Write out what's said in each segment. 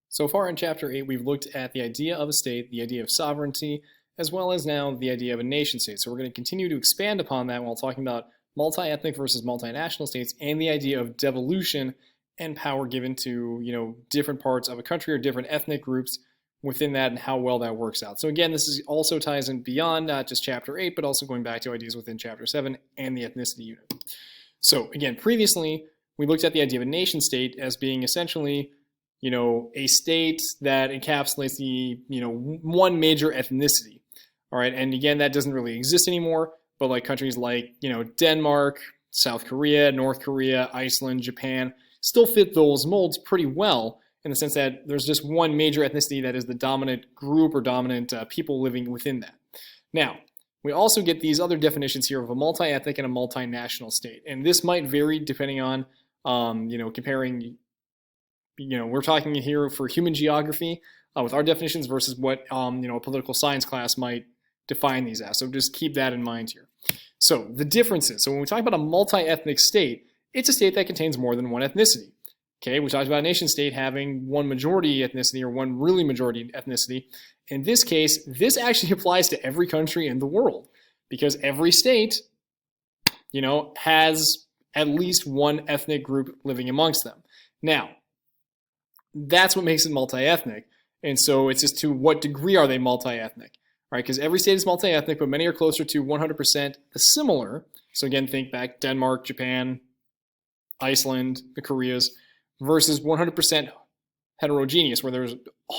So far in Chapter 8, we've looked at the idea of a state, the idea of sovereignty, as well as now the idea of a nation state. So we're going to continue to expand upon that while talking about multi-ethnic versus multinational states and the idea of devolution and power given to, different parts of a country or different ethnic groups within that and how well that works out. So again, also ties in beyond not just Chapter 8, but also going back to ideas within Chapter 7 and the ethnicity unit. So again, previously, we looked at the idea of a nation state as being essentially a state that encapsulates one major ethnicity. All right. And again, that doesn't really exist anymore, but like countries like, Denmark, South Korea, North Korea, Iceland, Japan still fit those molds pretty well in the sense that there's just one major ethnicity that is the dominant group or dominant people living within that. Now, we also get these other definitions here of a multi-ethnic and a multinational state. And this might vary depending on, comparing we're talking here for human geography with our definitions versus what a political science class might define these as. So just keep that in mind here. So the differences. So when we talk about a multi-ethnic state, it's a state that contains more than one ethnicity. Okay, we talked about a nation state having one majority ethnicity or one really majority ethnicity. In this case, this actually applies to every country in the world because every state, has at least one ethnic group living amongst them. Now, that's what makes it multi-ethnic. And so it's just to what degree are they multi-ethnic, right? Because every state is multi-ethnic, but many are closer to 100% similar. So again, think back Denmark, Japan, Iceland, the Koreas, versus 100% heterogeneous, where there's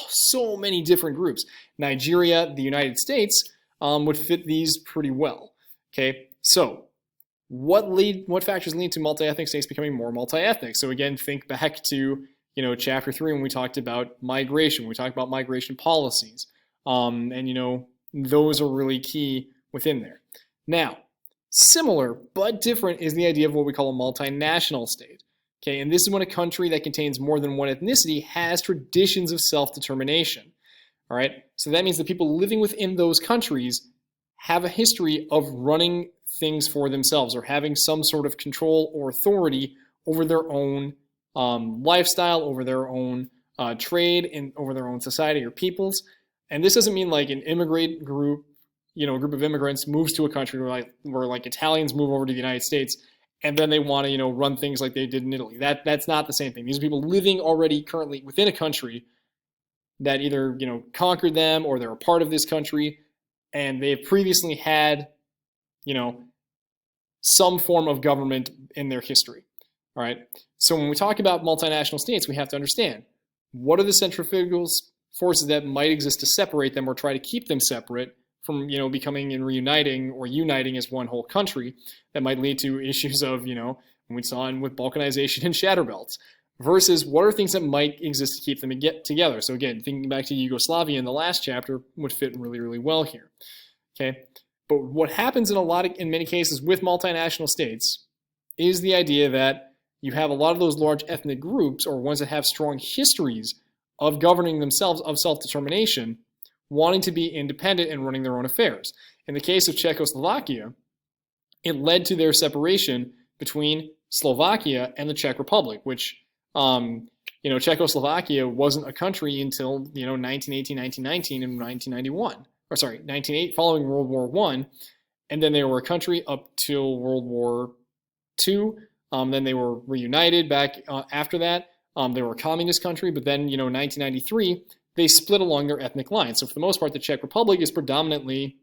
so many different groups. Nigeria, the United States, would fit these pretty well. Okay, so what factors lead to multi-ethnic states becoming more multi-ethnic? So again, think back to Chapter 3 when we talked about migration. We talked about migration policies. And those are really key within there. Now, similar but different is the idea of what we call a multinational state. Okay, and this is when a country that contains more than one ethnicity has traditions of self-determination. All right, so that means the people living within those countries have a history of running things for themselves or having some sort of control or authority over their own lifestyle, over their own trade, and over their own society or peoples. And this doesn't mean like an immigrant group, a group of immigrants moves to a country where Italians move over to the United States and then they want to, run things like they did in Italy. That's not the same thing. These are people living already currently within a country that either, conquered them or they're a part of this country and they've previously had, some form of government in their history. All right. So when we talk about multinational states, we have to understand what are the centrifugal forces that might exist to separate them or try to keep them separate from, becoming and reuniting or uniting as one whole country that might lead to issues of, when we saw with balkanization and shatter belts versus what are things that might exist to keep them together. So again, thinking back to Yugoslavia in the last chapter would fit really, really well here. Okay. But what happens in many cases with multinational states is the idea that you have a lot of those large ethnic groups or ones that have strong histories of governing themselves, of self-determination, wanting to be independent and running their own affairs. In the case of Czechoslovakia, it led to their separation between Slovakia and the Czech Republic, which, Czechoslovakia wasn't a country until, 1918, 1919, and 1991. Or sorry, 1908, following World War I. And then they were a country up till World War II. Then they were reunited back after that. They were a communist country, but then, 1993, they split along their ethnic lines. So for the most part, the Czech Republic is predominantly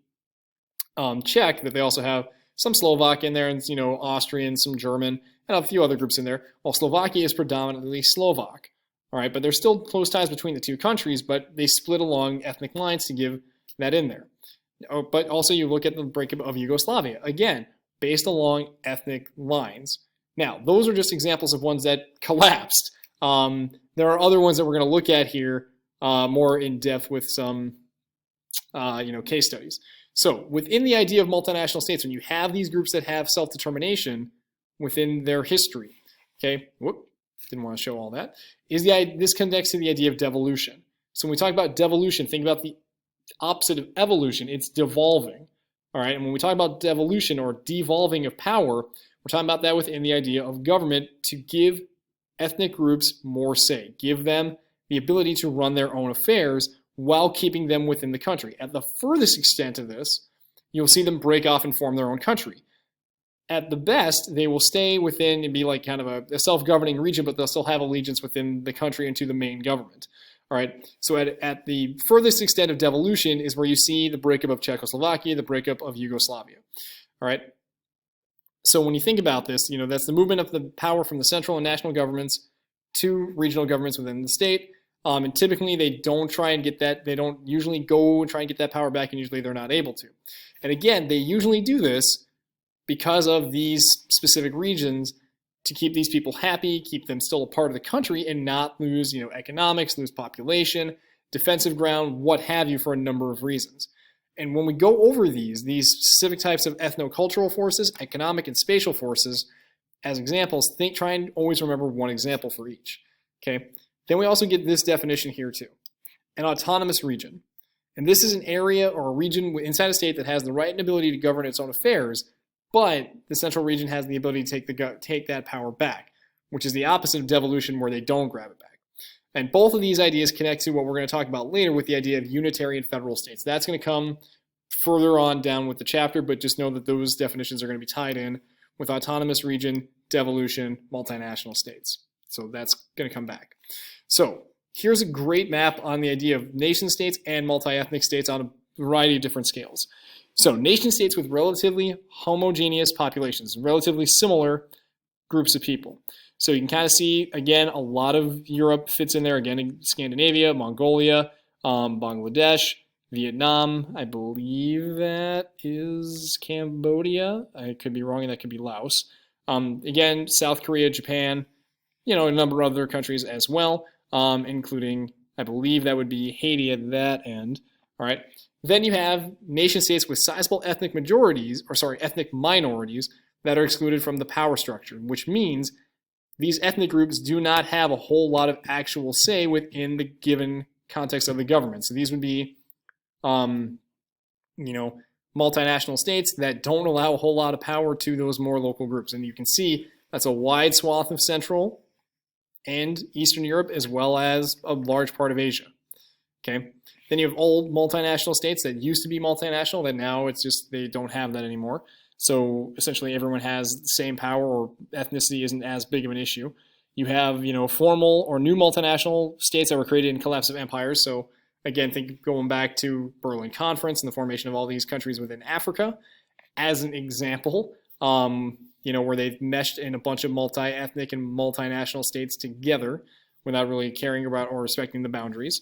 Czech, but they also have some Slovak in there and, Austrian, some German, and a few other groups in there, while Slovakia is predominantly Slovak. All right, but there's still close ties between the two countries, but they split along ethnic lines to give that in there. But also you look at the breakup of Yugoslavia, again, based along ethnic lines. Now, those are just examples of ones that collapsed. There are other ones that we're going to look at here more in depth with some, case studies. So within the idea of multinational states, when you have these groups that have self-determination within their history, okay, didn't want to show all that, this connects to the idea of devolution. So when we talk about devolution, think about the opposite of evolution. It's devolving. All right, and when we talk about devolution or devolving of power, we're talking about that within the idea of government to give ethnic groups more say, give them the ability to run their own affairs while keeping them within the country. At the furthest extent of this, you'll see them break off and form their own country. At the best, they will stay within and be like kind of a self-governing region, but they'll still have allegiance within the country and to the main government. All right. So at the furthest extent of devolution is where you see the breakup of Czechoslovakia, the breakup of Yugoslavia. All right. So when you think about this, that's the movement of the power from the central and national governments to regional governments within the state. And typically they don't try and get that. They don't usually go and try and get that power back, and usually they're not able to. And again, they usually do this because of these specific regions to keep these people happy, keep them still a part of the country, and not lose, economics, lose population, defensive ground, what have you, for a number of reasons. And when we go over these specific types of ethno-cultural forces, economic and spatial forces, as examples, try and always remember one example for each. Okay. Then we also get this definition here too: an autonomous region. And this is an area or a region inside a state that has the right and ability to govern its own affairs, but the central region has the ability to take that power back, which is the opposite of devolution, where they don't grab it back. And both of these ideas connect to what we're going to talk about later with the idea of unitary and federal states. That's going to come further on down with the chapter, but just know that those definitions are going to be tied in with autonomous region, devolution, multinational states. So that's going to come back. So here's a great map on the idea of nation states and multi-ethnic states on a variety of different scales. So nation states with relatively homogeneous populations, relatively similar groups of people. So you can kind of see, again, a lot of Europe fits in there. Again, Scandinavia, Mongolia, Bangladesh, Vietnam. I believe that is Cambodia. I could be wrong, and that could be Laos. Again, South Korea, Japan, a number of other countries as well, including, I believe that would be Haiti at that end. All right. Then you have nation states with sizable ethnic minorities that are excluded from the power structure, which means these ethnic groups do not have a whole lot of actual say within the given context of the government. So these would be, multinational states that don't allow a whole lot of power to those more local groups. And you can see that's a wide swath of Central and Eastern Europe, as well as a large part of Asia. Okay. Then you have old multinational states that used to be multinational, that now it's just they don't have that anymore. So essentially everyone has the same power, or ethnicity isn't as big of an issue. You have, formal or new multinational states that were created in collapse of empires. So again, think going back to Berlin Conference and the formation of all these countries within Africa as an example, where they've meshed in a bunch of multi-ethnic and multinational states together without really caring about or respecting the boundaries.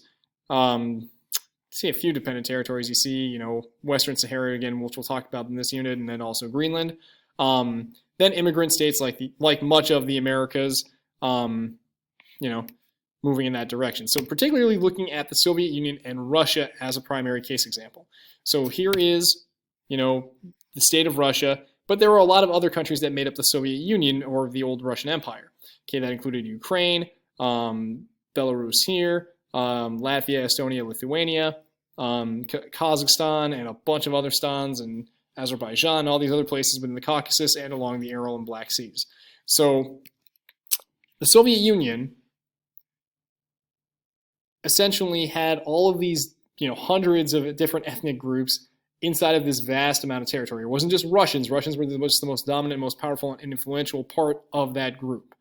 See a few dependent territories. You see, Western Sahara again, which we'll talk about in this unit, and then also Greenland. Then immigrant states like much of the Americas, moving in that direction. So particularly looking at the Soviet Union and Russia as a primary case example. So here is, the state of Russia, but there were a lot of other countries that made up the Soviet Union or the old Russian Empire. Okay, that included Ukraine, Belarus here, Latvia, Estonia, Lithuania, Kazakhstan, and a bunch of other stans, and Azerbaijan, all these other places within the Caucasus and along the Aral and Black Seas. So the Soviet Union essentially had all of these, hundreds of different ethnic groups inside of this vast amount of territory. It wasn't just Russians. Russians were the most dominant, most powerful, and influential part of that group,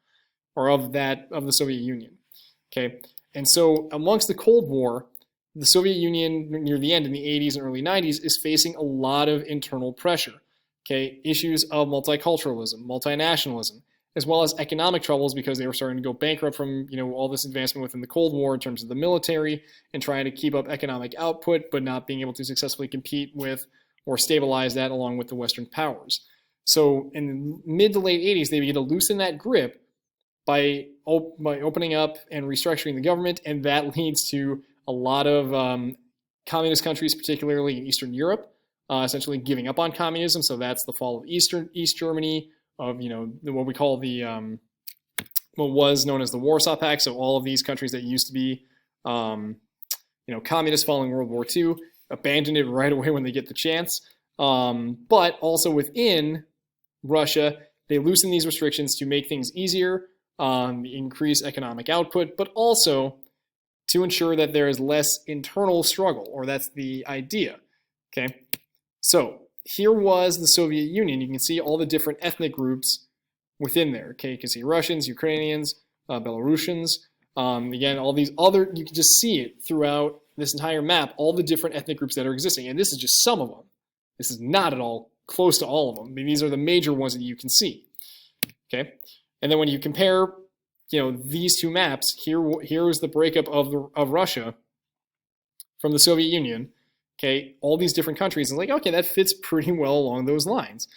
or of the Soviet Union. Okay. And so amongst the Cold War, the Soviet Union near the end in the 80s and early 90s is facing a lot of internal pressure. Okay, issues of multiculturalism, multinationalism, as well as economic troubles because they were starting to go bankrupt from all this advancement within the Cold War in terms of the military and trying to keep up economic output, but not being able to successfully compete with or stabilize that along with the Western powers. So in the mid to late 80s, they began to loosen that grip by opening up and restructuring the government, and that leads to a lot of communist countries, particularly in Eastern Europe, essentially giving up on communism. So that's the fall of East Germany, of what we call the what was known as the Warsaw Pact. So all of these countries that used to be communist following World War II abandoned it right away when they get the chance. But also within Russia, they loosen these restrictions to make things easier, increase economic output, but also to ensure that there is less internal struggle, or that's the idea. Okay, so here was the Soviet Union. You can see all the different ethnic groups within there. Okay, you can see Russians, Ukrainians, Belarusians. Again, all these other, you can just see it throughout this entire map, all the different ethnic groups that are existing. And this is just some of them. This is not at all close to all of them. I mean, these are the major ones that you can see. Okay, and then when you compare, these two maps, here is the breakup of Russia from the Soviet Union. Okay, all these different countries, and like, okay, that fits pretty well along those lines.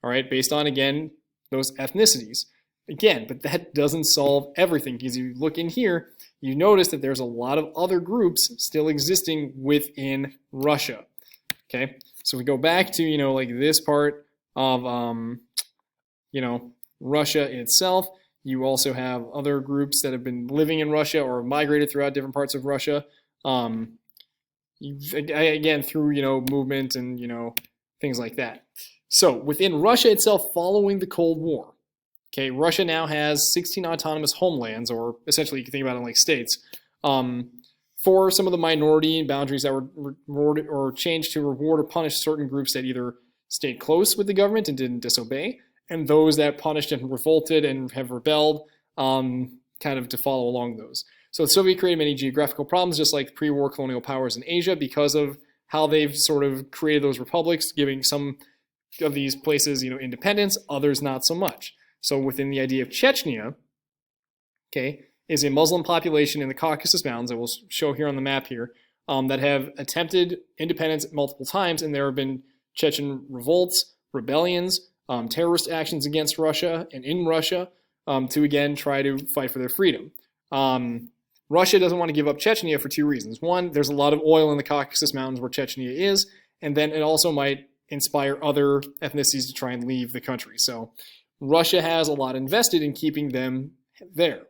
All right, based on, again, those ethnicities. Again, but that doesn't solve everything, because you look in here, you notice that there's a lot of other groups still existing within Russia. Okay, so we go back to, like this part of, Russia itself. You also have other groups that have been living in Russia or migrated throughout different parts of Russia. Again, through, movement and, things like that. So within Russia itself, following the Cold War, okay, Russia now has 16 autonomous homelands, or essentially you can think about it like states, for some of the minority boundaries that were rewarded or changed to reward or punish certain groups that either stayed close with the government and didn't disobey, and those that punished and revolted and have rebelled, kind of to follow along those. So the Soviet created many geographical problems, just like pre-war colonial powers in Asia, because of how they've sort of created those republics, giving some of these places, independence, others not so much. So within the idea of Chechnya, okay, is a Muslim population in the Caucasus Mountains, I will show here on the map here, that have attempted independence multiple times, and there have been Chechen revolts, rebellions, terrorist actions against Russia and in Russia, to again try to fight for their freedom. Russia doesn't want to give up Chechnya for two reasons. One, there's a lot of oil in the Caucasus Mountains where Chechnya is, and then it also might inspire other ethnicities to try and leave the country. So Russia has a lot invested in keeping them there.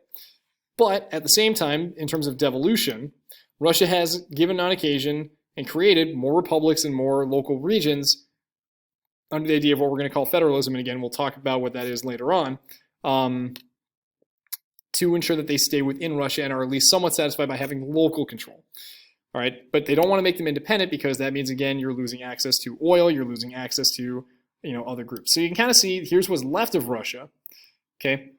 But at the same time, in terms of devolution, Russia has given on occasion and created more republics and more local regions under the idea of what we're going to call federalism. And again, we'll talk about what that is later on, to ensure that they stay within Russia and are at least somewhat satisfied by having local control. All right, but they don't want to make them independent, because that means, again, you're losing access to oil, you're losing access to, other groups. So you can kind of see, here's what's left of Russia, okay,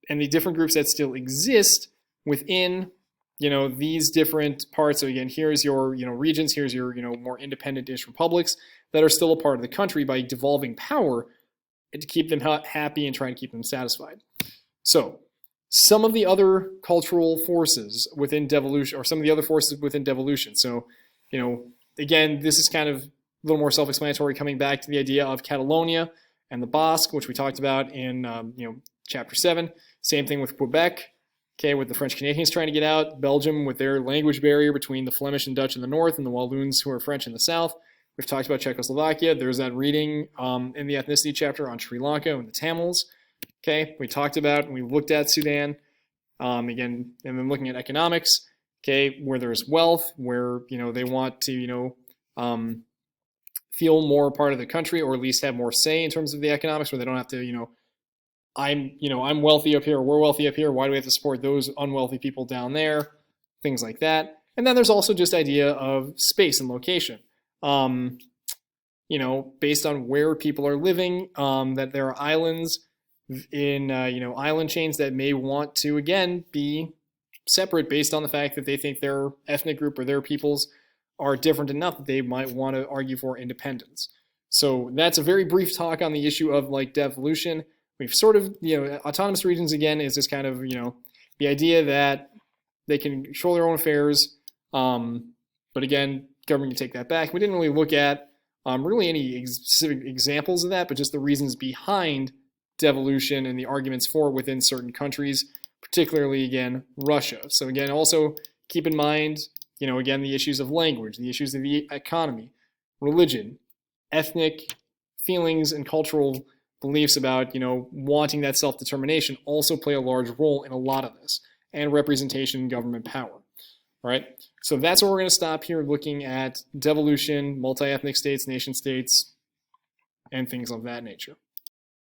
and the different groups that still exist within, these different parts. So again, here's your, regions, here's your, more independent-ish republics that are still a part of the country by devolving power to keep them happy and trying to keep them satisfied. So some of the other cultural forces within devolution, or some of the other forces within devolution. So, again, this is kind of a little more self-explanatory, coming back to the idea of Catalonia and the Basque, which we talked about in, Chapter 7. Same thing with Quebec, okay, with the French Canadians trying to get out. Belgium with their language barrier between the Flemish and Dutch in the north and the Walloons, who are French, in the south. We've talked about Czechoslovakia. There's that reading in the ethnicity chapter on Sri Lanka and the Tamils. Okay, we talked about and we looked at Sudan, again, and then looking at economics, okay, where there's wealth, where, they want to, feel more part of the country, or at least have more say in terms of the economics, where they don't have to, I'm wealthy up here, or we're wealthy up here, why do we have to support those unwealthy people down there, things like that. And then there's also just idea of space and location, based on where people are living, that there are islands in, island chains that may want to, again, be separate based on the fact that they think their ethnic group or their peoples are different enough that they might want to argue for independence. So that's a very brief talk on the issue of devolution. We've sort of, autonomous regions, again, is this kind of, the idea that they can control their own affairs. But again, government can take that back. We didn't really look at really any specific examples of that, but just the reasons behind devolution and the arguments for it within certain countries, particularly, again, Russia. So again, also keep in mind, again, the issues of language, the issues of the economy, religion, ethnic feelings, and cultural beliefs about, wanting that self-determination also play a large role in a lot of this, and representation in government power. All right, so that's where we're going to stop here, looking at devolution, multi-ethnic states, nation states, and things of that nature.